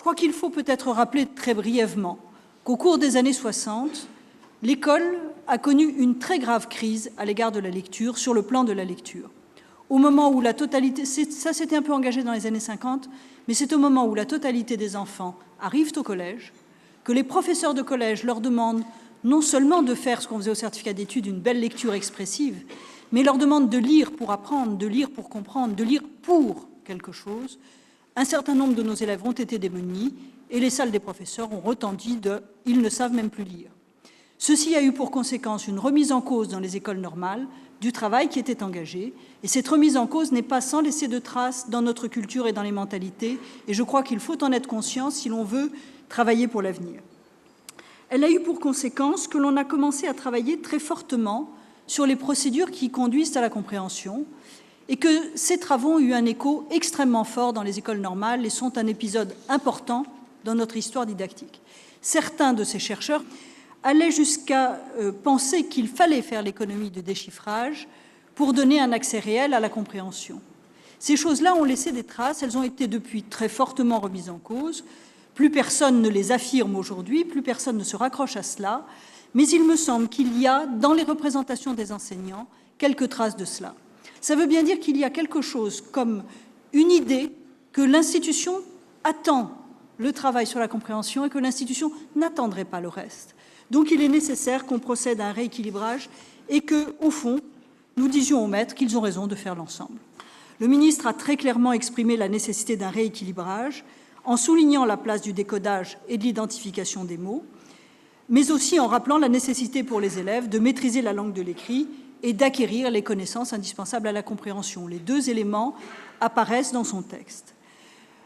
Je crois qu'il faut peut-être rappeler très brièvement qu'au cours des années 60, l'école a connu une très grave crise à l'égard de la lecture, sur le plan de la lecture. Au moment où la totalité, ça s'était un peu engagé dans les années 50, mais c'est au moment où la totalité des enfants arrivent au collège, que les professeurs de collège leur demandent non seulement de faire ce qu'on faisait au certificat d'études, une belle lecture expressive, mais leur demandent de lire pour apprendre, de lire pour comprendre, de lire pour quelque chose. Un certain nombre de nos élèves ont été démunis et les salles des professeurs ont retenti de « ils ne savent même plus lire ». Ceci a eu pour conséquence une remise en cause dans les écoles normales du travail qui était engagé, et cette remise en cause n'est pas sans laisser de traces dans notre culture et dans les mentalités, et je crois qu'il faut en être conscient si l'on veut travailler pour l'avenir. Elle a eu pour conséquence que l'on a commencé à travailler très fortement sur les procédures qui conduisent à la compréhension, et que ces travaux ont eu un écho extrêmement fort dans les écoles normales et sont un épisode important dans notre histoire didactique. Certains de ces chercheurs allaient jusqu'à penser qu'il fallait faire l'économie du déchiffrage pour donner un accès réel à la compréhension. Ces choses-là ont laissé des traces, elles ont été depuis très fortement remises en cause. Plus personne ne les affirme aujourd'hui, plus personne ne se raccroche à cela, mais il me semble qu'il y a, dans les représentations des enseignants, quelques traces de cela. Ça veut bien dire qu'il y a quelque chose comme une idée que l'institution attend le travail sur la compréhension et que l'institution n'attendrait pas le reste. Donc il est nécessaire qu'on procède à un rééquilibrage et que, au fond, nous disions aux maîtres qu'ils ont raison de faire l'ensemble. Le ministre a très clairement exprimé la nécessité d'un rééquilibrage en soulignant la place du décodage et de l'identification des mots, mais aussi en rappelant la nécessité pour les élèves de maîtriser la langue de l'écrit et d'acquérir les connaissances indispensables à la compréhension. Les deux éléments apparaissent dans son texte.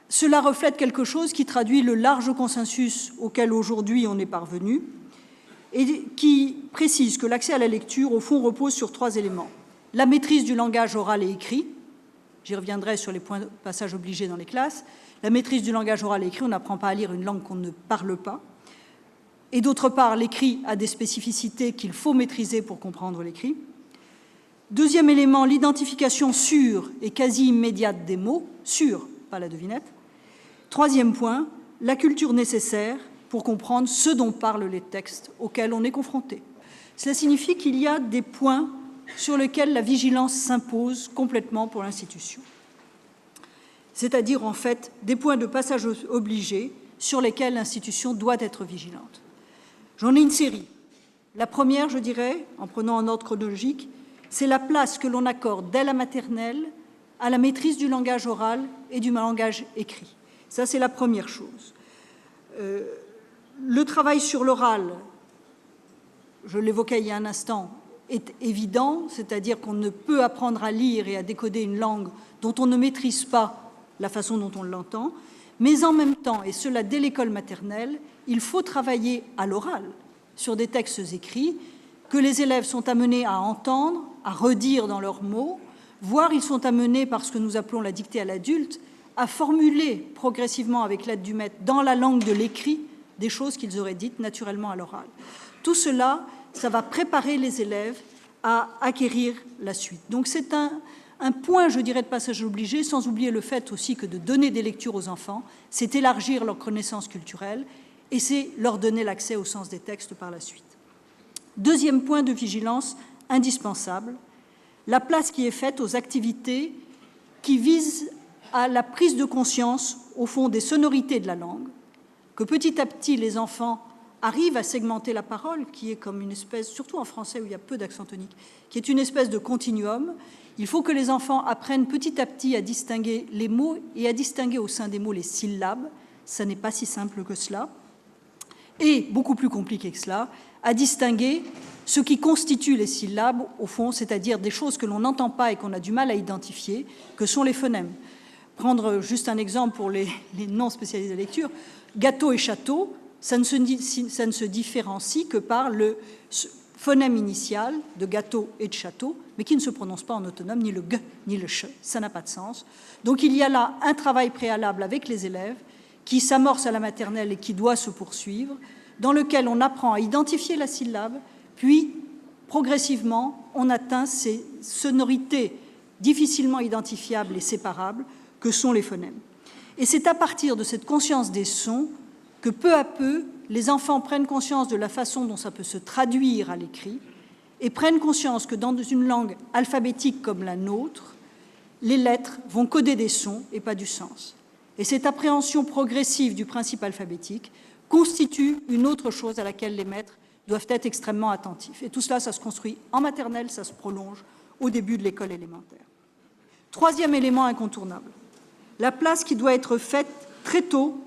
Cela reflète quelque chose qui traduit le large consensus auquel aujourd'hui on est parvenu et qui précise que l'accès à la lecture, au fond, repose sur trois éléments. La maîtrise du langage oral et écrit, j'y reviendrai sur les points de passage obligés dans les classes, la maîtrise du langage oral et écrit, on n'apprend pas à lire une langue qu'on ne parle pas, et d'autre part, l'écrit a des spécificités qu'il faut maîtriser pour comprendre l'écrit. Deuxième élément, l'identification sûre et quasi immédiate des mots, sûre, pas la devinette. Troisième point, la culture nécessaire pour comprendre ce dont parlent les textes auxquels on est confronté. Cela signifie qu'il y a des points sur lesquels la vigilance s'impose complètement pour l'institution. C'est-à-dire, en fait, des points de passage obligés sur lesquels l'institution doit être vigilante. J'en ai une série. La première, je dirais, en prenant un ordre chronologique, c'est la place que l'on accorde dès la maternelle à la maîtrise du langage oral et du langage écrit. Ça, c'est la première chose. Le travail sur l'oral, je l'évoquais il y a un instant, est évident, c'est-à-dire qu'on ne peut apprendre à lire et à décoder une langue dont on ne maîtrise pas la façon dont on l'entend, mais en même temps, et cela dès l'école maternelle, il faut travailler à l'oral sur des textes écrits que les élèves sont amenés à entendre, à redire dans leurs mots, voire ils sont amenés, par ce que nous appelons la dictée à l'adulte, à formuler progressivement avec l'aide du maître dans la langue de l'écrit des choses qu'ils auraient dites naturellement à l'oral. Tout cela, ça va préparer les élèves à acquérir la suite. Donc c'est un point, je dirais, de passage obligé, sans oublier le fait aussi que de donner des lectures aux enfants, c'est élargir leur connaissance culturelle et c'est leur donner l'accès au sens des textes par la suite. Deuxième point de vigilance indispensable, la place qui est faite aux activités qui visent à la prise de conscience, au fond, des sonorités de la langue, que petit à petit les enfants arrivent à segmenter la parole, qui est comme une espèce, surtout en français où il y a peu d'accent tonique, qui est une espèce de continuum. Il faut que les enfants apprennent petit à petit à distinguer les mots et à distinguer au sein des mots les syllabes. Ça n'est pas si simple que cela. Et, beaucoup plus compliqué que cela, à distinguer ce qui constitue les syllabes, au fond, c'est-à-dire des choses que l'on n'entend pas et qu'on a du mal à identifier, que sont les phonèmes. Prendre juste un exemple pour les non spécialisés de lecture, gâteau et château, ça ne se différencie que par le phonème initial de gâteau et de château, mais qui ne se prononce pas en autonome, ni le g, ni le ch, ça n'a pas de sens. Donc il y a là un travail préalable avec les élèves qui s'amorce à la maternelle et qui doit se poursuivre, dans lequel on apprend à identifier la syllabe, puis progressivement on atteint ces sonorités difficilement identifiables et séparables que sont les phonèmes. Et c'est à partir de cette conscience des sons que peu à peu, les enfants prennent conscience de la façon dont ça peut se traduire à l'écrit et prennent conscience que dans une langue alphabétique comme la nôtre, les lettres vont coder des sons et pas du sens. Et cette appréhension progressive du principe alphabétique constitue une autre chose à laquelle les maîtres doivent être extrêmement attentifs. Et tout cela, ça se construit en maternelle, ça se prolonge au début de l'école élémentaire. Troisième élément incontournable, la place qui doit être faite très tôt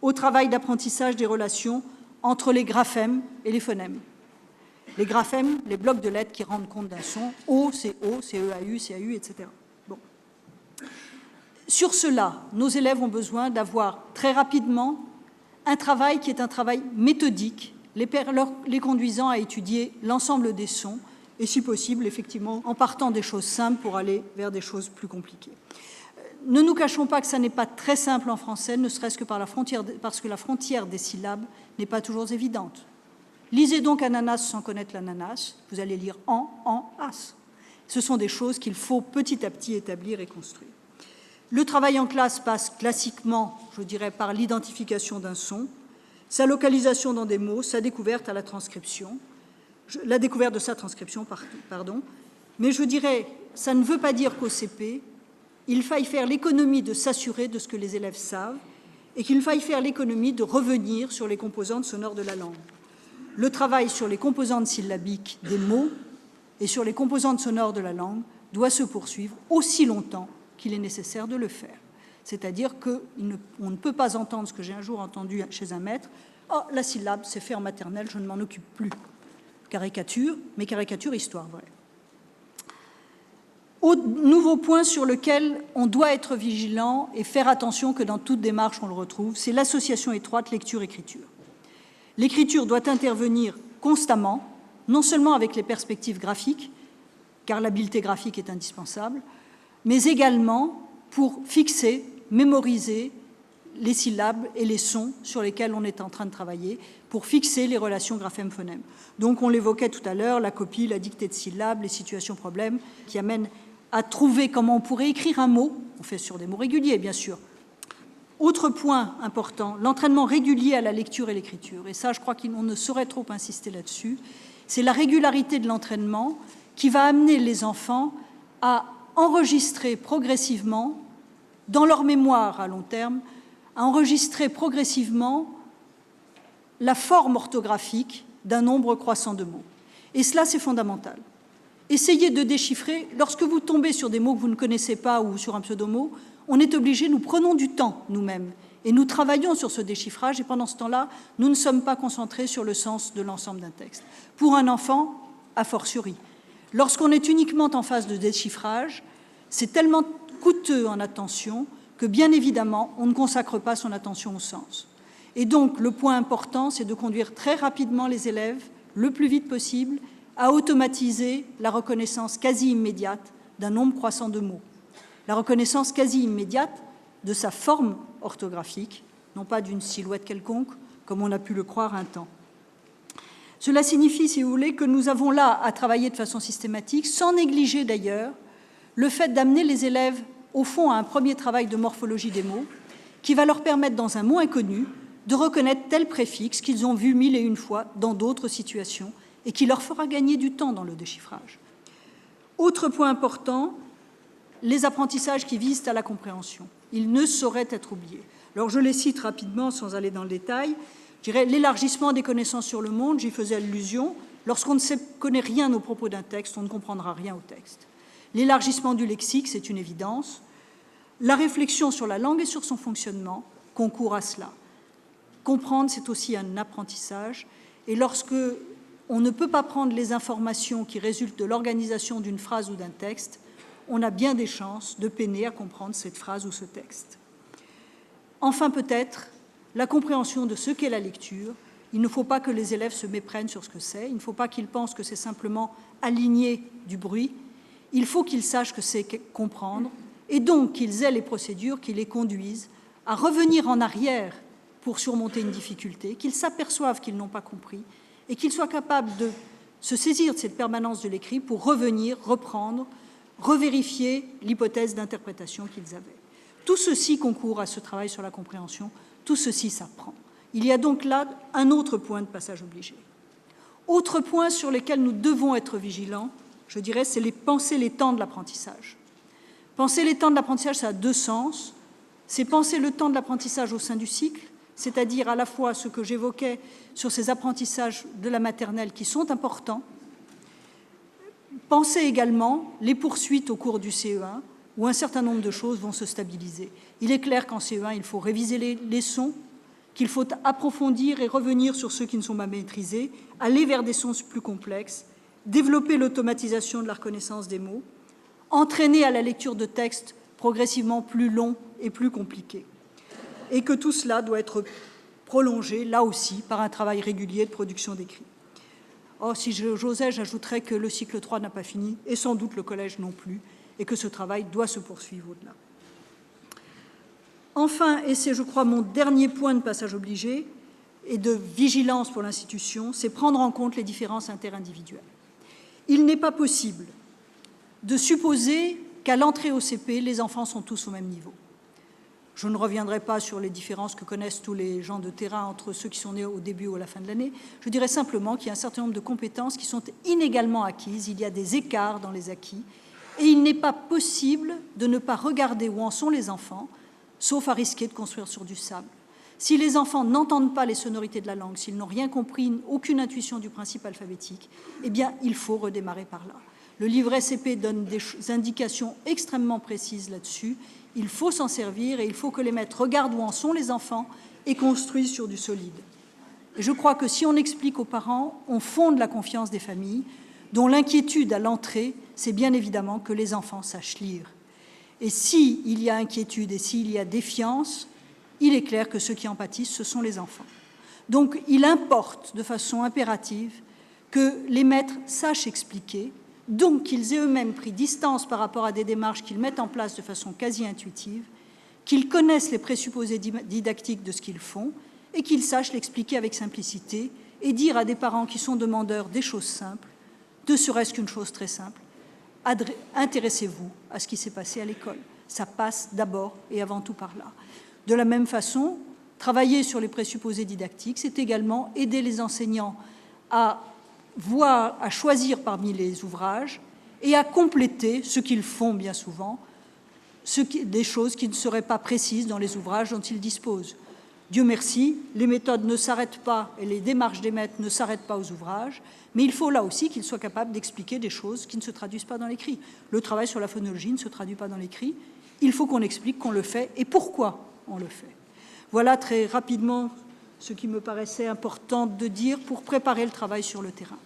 au travail d'apprentissage des relations entre les graphèmes et les phonèmes. Les graphèmes, les blocs de lettres qui rendent compte d'un son, O, c'est O, c'est EAU, c'est AU, etc. Bon. Sur cela, nos élèves ont besoin d'avoir très rapidement un travail qui est un travail méthodique, les conduisant à étudier l'ensemble des sons, et si possible, effectivement, en partant des choses simples pour aller vers des choses plus compliquées. Ne nous cachons pas que ça n'est pas très simple en français, ne serait-ce que parce que la frontière des syllabes n'est pas toujours évidente. Lisez donc ananas sans connaître l'ananas, vous allez lire en, as. Ce sont des choses qu'il faut petit à petit établir et construire. Le travail en classe passe classiquement, je dirais, par l'identification d'un son, sa localisation dans des mots, sa découverte à la transcription, la découverte de sa transcription, pardon. Mais je dirais, ça ne veut pas dire qu'au CP, il faille faire l'économie de s'assurer de ce que les élèves savent et qu'il faille faire l'économie de revenir sur les composantes sonores de la langue. Le travail sur les composantes syllabiques des mots et sur les composantes sonores de la langue doit se poursuivre aussi longtemps qu'il est nécessaire de le faire. C'est-à-dire qu'on ne peut pas entendre ce que j'ai un jour entendu chez un maître. « Oh, la syllabe, c'est fait en maternelle, je ne m'en occupe plus. » Caricature, mais caricature histoire vraie. Nouveau point sur lequel on doit être vigilant et faire attention que dans toute démarche on le retrouve, c'est l'association étroite lecture-écriture. L'écriture doit intervenir constamment, non seulement avec les perspectives graphiques, car l'habileté graphique est indispensable, mais également pour fixer, mémoriser les syllabes et les sons sur lesquels on est en train de travailler, pour fixer les relations graphème-phonème. Donc on l'évoquait tout à l'heure, la copie, la dictée de syllabes, les situations-problèmes qui amènent à trouver comment on pourrait écrire un mot. On fait sur des mots réguliers, bien sûr. Autre point important, l'entraînement régulier à la lecture et l'écriture. Et ça, je crois qu'on ne saurait trop insister là-dessus. C'est la régularité de l'entraînement qui va amener les enfants à enregistrer progressivement, dans leur mémoire à long terme, à enregistrer progressivement la forme orthographique d'un nombre croissant de mots. Et cela, c'est fondamental. Essayez de déchiffrer. Lorsque vous tombez sur des mots que vous ne connaissez pas ou sur un pseudomot, on est obligé, nous prenons du temps nous-mêmes et nous travaillons sur ce déchiffrage et pendant ce temps-là, nous ne sommes pas concentrés sur le sens de l'ensemble d'un texte. Pour un enfant, a fortiori. Lorsqu'on est uniquement en phase de déchiffrage, c'est tellement coûteux en attention que bien évidemment, on ne consacre pas son attention au sens. Et donc, le point important, c'est de conduire très rapidement les élèves, le plus vite possible, à automatiser la reconnaissance quasi immédiate d'un nombre croissant de mots. La reconnaissance quasi immédiate de sa forme orthographique, non pas d'une silhouette quelconque, comme on a pu le croire un temps. Cela signifie, si vous voulez, que nous avons là à travailler de façon systématique, sans négliger d'ailleurs le fait d'amener les élèves, au fond, à un premier travail de morphologie des mots, qui va leur permettre, dans un mot inconnu, de reconnaître tel préfixe qu'ils ont vu 1001 fois dans d'autres situations et qui leur fera gagner du temps dans le déchiffrage. Autre point important, les apprentissages qui visent à la compréhension. Ils ne sauraient être oubliés. Alors je les cite rapidement sans aller dans le détail. Je dirais l'élargissement des connaissances sur le monde, j'y faisais allusion. Lorsqu'on ne connaît rien au propos d'un texte, on ne comprendra rien au texte. L'élargissement du lexique, c'est une évidence. La réflexion sur la langue et sur son fonctionnement concourt à cela. Comprendre, c'est aussi un apprentissage. Et lorsque on ne peut pas prendre les informations qui résultent de l'organisation d'une phrase ou d'un texte, on a bien des chances de peiner à comprendre cette phrase ou ce texte. Enfin, peut-être, la compréhension de ce qu'est la lecture. Il ne faut pas que les élèves se méprennent sur ce que c'est. Il ne faut pas qu'ils pensent que c'est simplement aligner du bruit. Il faut qu'ils sachent que c'est comprendre et donc qu'ils aient les procédures qui les conduisent à revenir en arrière pour surmonter une difficulté, qu'ils s'aperçoivent qu'ils n'ont pas compris et qu'ils soient capables de se saisir de cette permanence de l'écrit pour revenir, reprendre, revérifier l'hypothèse d'interprétation qu'ils avaient. Tout ceci concourt à ce travail sur la compréhension, tout ceci s'apprend. Il y a donc là un autre point de passage obligé. Autre point sur lequel nous devons être vigilants, je dirais, c'est penser les temps de l'apprentissage. Penser les temps de l'apprentissage, ça a deux sens. C'est penser le temps de l'apprentissage au sein du cycle, c'est-à-dire à la fois ce que j'évoquais sur ces apprentissages de la maternelle qui sont importants. Penser également les poursuites au cours du CE1, où un certain nombre de choses vont se stabiliser. Il est clair qu'en CE1, il faut réviser les leçons, qu'il faut approfondir et revenir sur ceux qui ne sont pas maîtrisés, aller vers des sons plus complexes, développer l'automatisation de la reconnaissance des mots, entraîner à la lecture de textes progressivement plus longs et plus compliqués. Et que tout cela doit être prolongé, là aussi, par un travail régulier de production d'écrits. Oh, si j'osais, j'ajouterais que le cycle 3 n'a pas fini, et sans doute le collège non plus, et que ce travail doit se poursuivre au-delà. Enfin, et c'est, je crois, mon dernier point de passage obligé et de vigilance pour l'institution, c'est prendre en compte les différences interindividuelles. Il n'est pas possible de supposer qu'à l'entrée au CP, les enfants sont tous au même niveau. Je ne reviendrai pas sur les différences que connaissent tous les gens de terrain entre ceux qui sont nés au début ou à la fin de l'année. Je dirais simplement qu'il y a un certain nombre de compétences qui sont inégalement acquises. Il y a des écarts dans les acquis. Et il n'est pas possible de ne pas regarder où en sont les enfants, sauf à risquer de construire sur du sable. Si les enfants n'entendent pas les sonorités de la langue, s'ils n'ont rien compris, aucune intuition du principe alphabétique, eh bien, il faut redémarrer par là. Le livret CP donne des indications extrêmement précises là-dessus. Il faut s'en servir et il faut que les maîtres regardent où en sont les enfants et construisent sur du solide. Et je crois que si on explique aux parents, on fonde la confiance des familles, dont l'inquiétude à l'entrée, c'est bien évidemment que les enfants sachent lire. Et s'il y a inquiétude et s'il y a défiance, il est clair que ceux qui en pâtissent, ce sont les enfants. Donc il importe de façon impérative que les maîtres sachent expliquer, donc qu'ils aient eux-mêmes pris distance par rapport à des démarches qu'ils mettent en place de façon quasi intuitive, qu'ils connaissent les présupposés didactiques de ce qu'ils font et qu'ils sachent l'expliquer avec simplicité et dire à des parents qui sont demandeurs des choses simples, ne serait-ce qu'une chose très simple, intéressez-vous à ce qui s'est passé à l'école. Ça passe d'abord et avant tout par là. De la même façon, travailler sur les présupposés didactiques, c'est également aider les enseignants à choisir parmi les ouvrages et à compléter ce qu'ils font bien souvent, des choses qui ne seraient pas précises dans les ouvrages dont ils disposent. Dieu merci, les méthodes ne s'arrêtent pas et les démarches des maîtres ne s'arrêtent pas aux ouvrages, mais il faut là aussi qu'ils soient capables d'expliquer des choses qui ne se traduisent pas dans l'écrit. Le travail sur la phonologie ne se traduit pas dans l'écrit. Il faut qu'on explique qu'on le fait et pourquoi on le fait. Voilà très rapidement ce qui me paraissait important de dire pour préparer le travail sur le terrain.